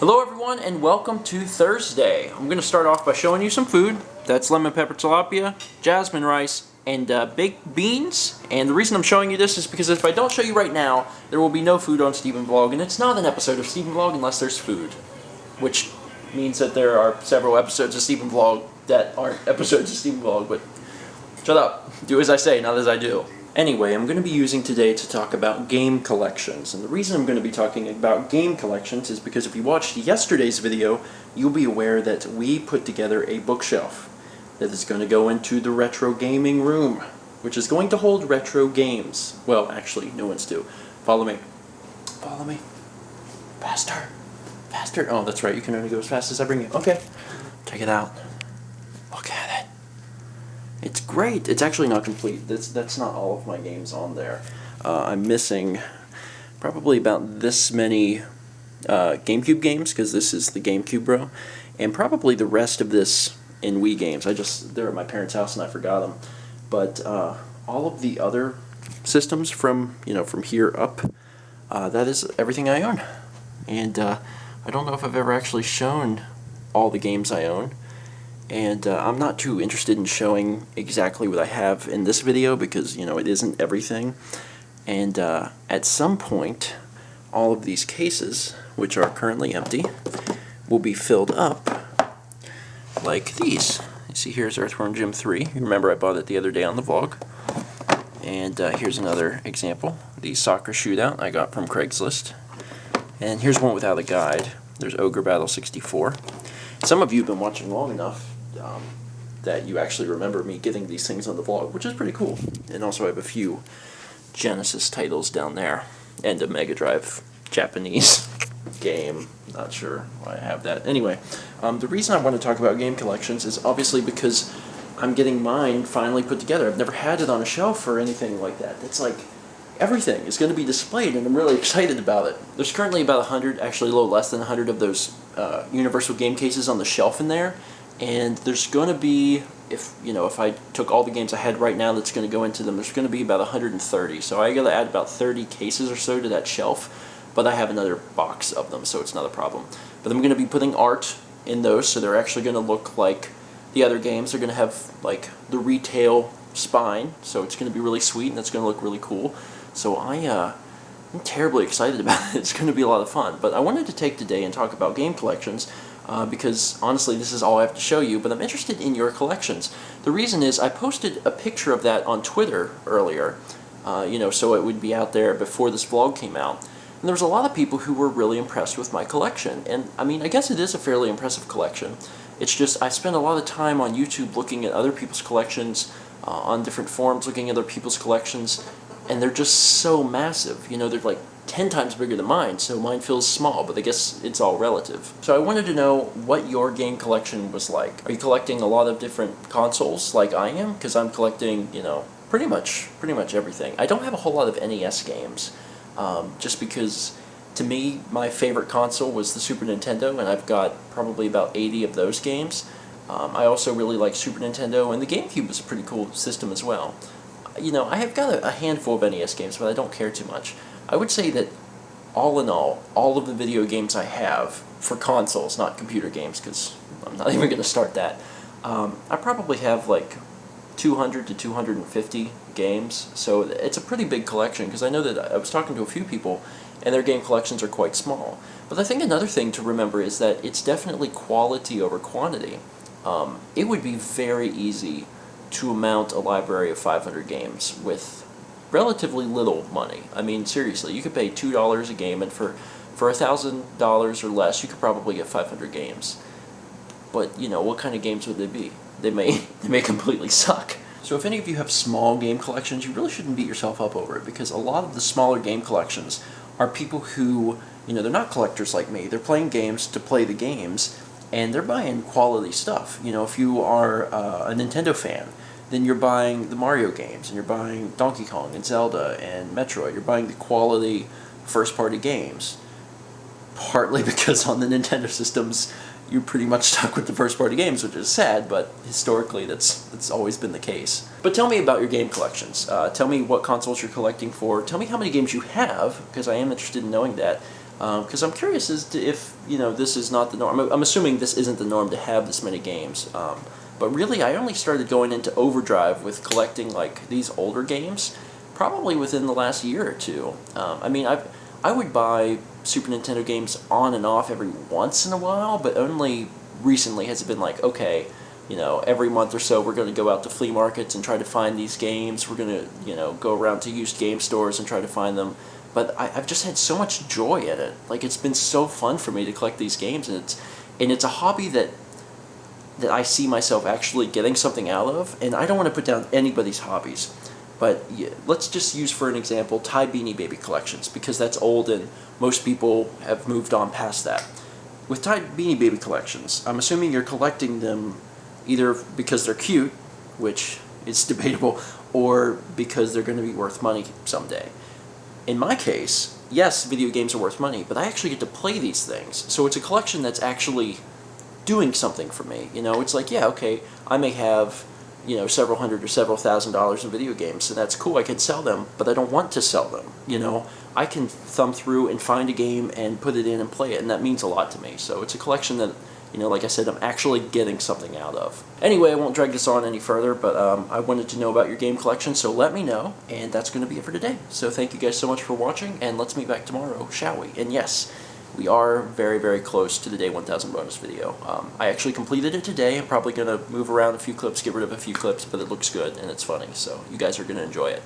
Hello everyone and welcome to Thursday. I'm going to start off by showing you some food. That's lemon pepper tilapia, jasmine rice, and baked beans. And the reason I'm showing you this is because if I don't show you right now, there will be no food on Stephen Vlog, and it's not an episode of Stephen Vlog unless there's food. Which means that there are several episodes of Stephen Vlog that aren't episodes of Stephen Vlog, but shut up. Do as I say, not as I do. Anyway, I'm going to be using today to talk about game collections, and the reason I'm going to be talking about game collections is because if you watched yesterday's video, you'll be aware that we put together a bookshelf that is going to go into the retro gaming room, which is going to hold retro games. Well, actually, new ones do. Follow me. Follow me. Faster. Faster. Oh, that's right, you can only go as fast as I bring you. Okay. Check it out. Look at it. It's great. It's actually not complete. That's not all of my games on there. I'm missing probably about this many GameCube games, because this is the GameCube Bro, and probably the rest of this in Wii games. They're at my parents' house and I forgot them. But all of the other systems from here up, that is everything I own. And I don't know if I've ever actually shown all the games I own. And I'm not too interested in showing exactly what I have in this video because, it isn't everything. And at some point, all of these cases, which are currently empty, will be filled up like these. You see, here's Earthworm Jim 3. You remember I bought it the other day on the vlog. And here's another example. The Soccer Shootout I got from Craigslist. And here's one without a guide. There's Ogre Battle 64. Some of you have been watching long enough that you actually remember me getting these things on the vlog, which is pretty cool. And also I have a few Genesis titles down there, and a Mega Drive Japanese game. Not sure why I have that. Anyway, the reason I want to talk about game collections is obviously because I'm getting mine finally put together. I've never had it on a shelf or anything like that. It's like everything is going to be displayed, and I'm really excited about it. There's currently about 100, actually a little less than 100 of those Universal game cases on the shelf in there. And there's going to be, if I took all the games I had right now that's going to go into them, there's going to be about 130. So I got to add about 30 cases or so to that shelf, but I have another box of them, so it's not a problem. But I'm going to be putting art in those, so they're actually going to look like the other games. They're going to have like the retail spine, so it's going to be really sweet and it's going to look really cool. So I'm terribly excited about it. It's going to be a lot of fun. But I wanted to take today and talk about game collections. Because honestly this is all I have to show you, but I'm interested in your collections. The reason is I posted a picture of that on Twitter earlier, so it would be out there before this vlog came out. And there was a lot of people who were really impressed with my collection, and I mean, I guess it is a fairly impressive collection. It's just I spend a lot of time on YouTube looking at other people's collections, on different forums looking at other people's collections, and they're just so massive. They're like 10 times bigger than mine, so mine feels small, but I guess it's all relative. So I wanted to know what your game collection was like. Are you collecting a lot of different consoles like I am? Because I'm collecting, pretty much everything. I don't have a whole lot of NES games, just because to me my favorite console was the Super Nintendo, and I've got probably about 80 of those games. I also really like Super Nintendo, and the GameCube is a pretty cool system as well. I have got a handful of NES games, but I don't care too much. I would say that, all in all of the video games I have for consoles, not computer games, because I'm not even going to start that, I probably have like 200 to 250 games, so it's a pretty big collection, because I know that I was talking to a few people, and their game collections are quite small. But I think another thing to remember is that it's definitely quality over quantity. It would be very easy to mount a library of 500 games with relatively little money. I mean, seriously, you could pay $2 a game, and for $1,000 or less, you could probably get 500 games. But what kind of games would they be? They may completely suck. So if any of you have small game collections, you really shouldn't beat yourself up over it, because a lot of the smaller game collections are people who, they're not collectors like me. They're playing games to play the games, and they're buying quality stuff. If you are a Nintendo fan, then you're buying the Mario games, and you're buying Donkey Kong and Zelda and Metroid. You're buying the quality first-party games. Partly because on the Nintendo systems, you're pretty much stuck with the first-party games, which is sad, but historically that's always been the case. But tell me about your game collections. Tell me what consoles you're collecting for. Tell me how many games you have, because I am interested in knowing that. because I'm curious as to if, you know, this is not the norm. I'm assuming this isn't the norm to have this many games. But really, I only started going into overdrive with collecting like these older games probably within the last year or two. I mean, I would buy Super Nintendo games on and off every once in a while, but only recently has it been like, okay, you know, every month or so we're going to go out to flea markets and try to find these games. We're going to, you know, go around to used game stores and try to find them. But I've just had so much joy in it. Like, it's been so fun for me to collect these games, and it's a hobby that I see myself actually getting something out of. And I don't want to put down anybody's hobbies, but yeah, let's just use for an example Ty Beanie Baby collections, because that's old and most people have moved on past that. With Ty Beanie Baby collections, I'm assuming you're collecting them either because they're cute, which is debatable, or because they're going to be worth money someday. In my case, yes, video games are worth money, but I actually get to play these things. So it's a collection that's actually doing something for me. You know, it's like, yeah, okay, I may have, you know, several hundred or several $1,000s in video games, and that's cool, I can sell them, but I don't want to sell them, you know. I can thumb through and find a game and put it in and play it, and that means a lot to me. So it's a collection that, you know, like I said, I'm actually getting something out of. Anyway, I won't drag this on any further, but I wanted to know about your game collection, so let me know, and that's going to be it for today. So thank you guys so much for watching, and let's meet back tomorrow, shall we? And yes, we are very, very close to the Day 1000 bonus video. I actually completed it today. I'm probably going to move around a few clips, get rid of a few clips, but it looks good, and it's funny, so you guys are going to enjoy it.